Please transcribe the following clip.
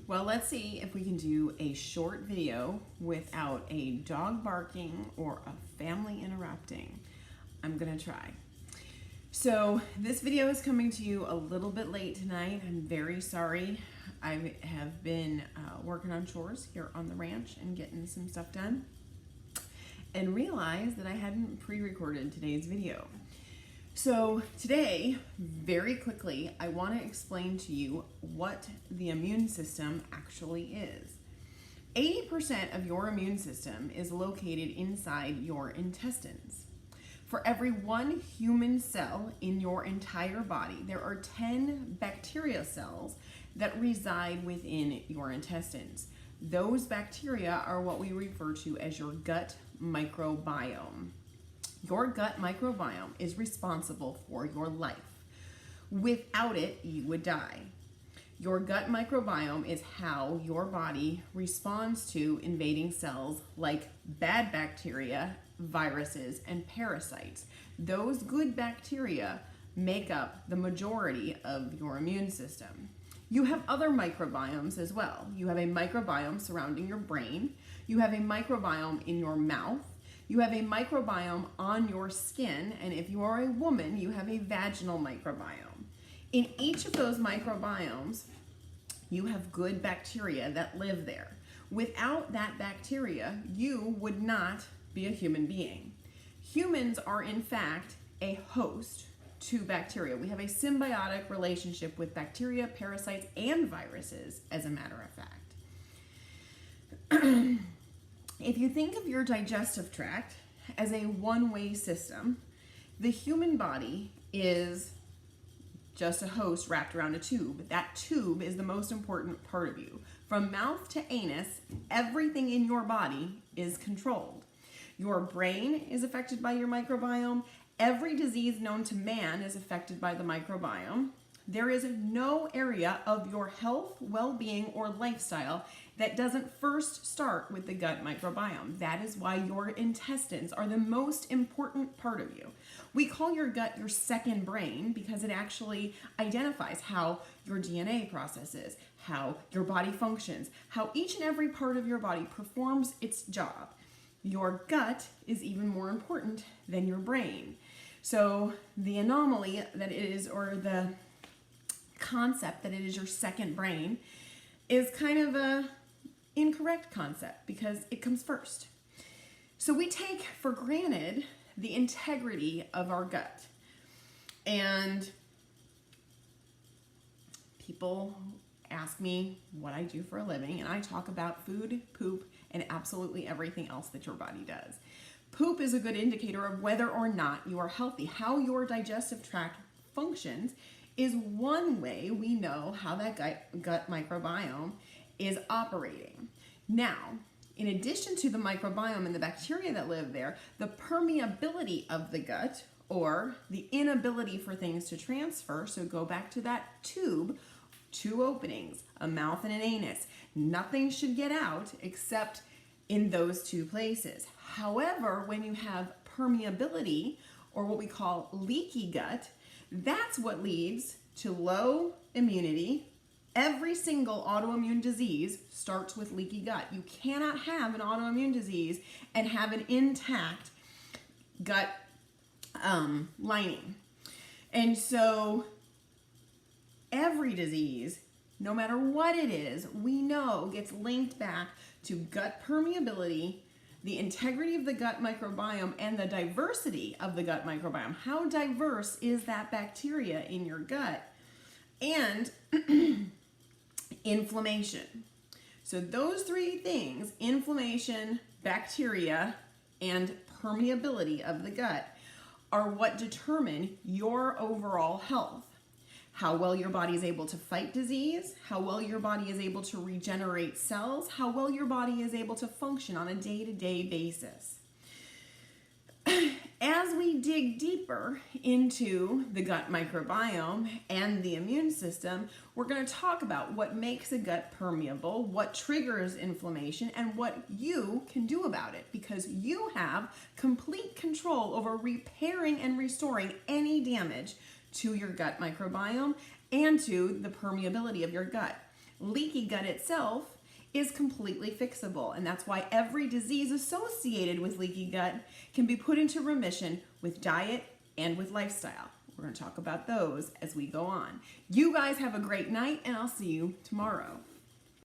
Well, let's see if we can do a short video without a dog barking or a family interrupting. I'm gonna try. So this video is coming to you a little bit late tonight. I'm very sorry. I have been working on chores here on the ranch and getting some stuff done and realized that I hadn't pre-recorded today's video. So today, very quickly, I want to explain to you what the immune system actually is. 80% of your immune system is located inside your intestines. For every one human cell in your entire body, there are 10 bacteria cells that reside within your intestines. Those bacteria are what we refer to as your gut microbiome. Your gut microbiome is responsible for your life. Without it, you would die. Your gut microbiome is how your body responds to invading cells like bad bacteria, viruses, and parasites. Those good bacteria make up the majority of your immune system. You have other microbiomes as well. You have a microbiome surrounding your brain. You have a microbiome in your mouth. You have a microbiome on your skin, and if you are a woman, you have a vaginal microbiome. In each of those microbiomes, you have good bacteria that live there. Without that bacteria, you would not be a human being. Humans are, in fact, a host to bacteria. We have a symbiotic relationship with bacteria, parasites, and viruses, as a matter of fact. If you think of your digestive tract as a one-way system, the human body is just a host wrapped around a tube. That tube is the most important part of you. From mouth to anus, everything in your body is controlled. Your brain is affected by your microbiome. Every disease known to man is affected by the microbiome. There is no area of your health, well-being, or lifestyle that doesn't first start with the gut microbiome. That is why your intestines are the most important part of you. We call your gut your second brain because it actually identifies how your DNA processes, how your body functions, how each and every part of your body performs its job. Your gut is even more important than your brain. So the anomaly that it is, or the concept that it is your second brain, is kind of a incorrect concept because it comes first. So we take for granted the integrity of our gut. And people ask me what I do for a living, and I talk about food, poop, and absolutely everything else that your body does. Poop is a good indicator of whether or not you are healthy. How your digestive tract functions is one way we know how that gut microbiome is operating. Now, in addition to the microbiome and the bacteria that live there, the permeability of the gut, or the inability for things to transfer, so go back to that tube, two openings, a mouth and an anus. Nothing should get out except in those two places. However, when you have permeability, or what we call leaky gut, that's what leads to low immunity. Every single autoimmune disease starts with leaky gut. You cannot have an autoimmune disease and have an intact gut lining. And so every disease, no matter what it is, we know gets linked back to gut permeability, the integrity of the gut microbiome, and the diversity of the gut microbiome. How diverse is that bacteria in your gut? And inflammation. So those three things, inflammation, bacteria, and permeability of the gut, are what determine your overall health. How well your body is able to fight disease, how well your body is able to regenerate cells, how well your body is able to function on a day-to-day basis. As we dig deeper into the gut microbiome and the immune system, we're going to talk about what makes a gut permeable, what triggers inflammation, and what you can do about it, because you have complete control over repairing and restoring any damage to your gut microbiome and to the permeability of your gut. Leaky gut itself is completely fixable, and that's why every disease associated with leaky gut can be put into remission with diet and with lifestyle. We're going to talk about those as we go on. You guys have a great night, and I'll see you tomorrow.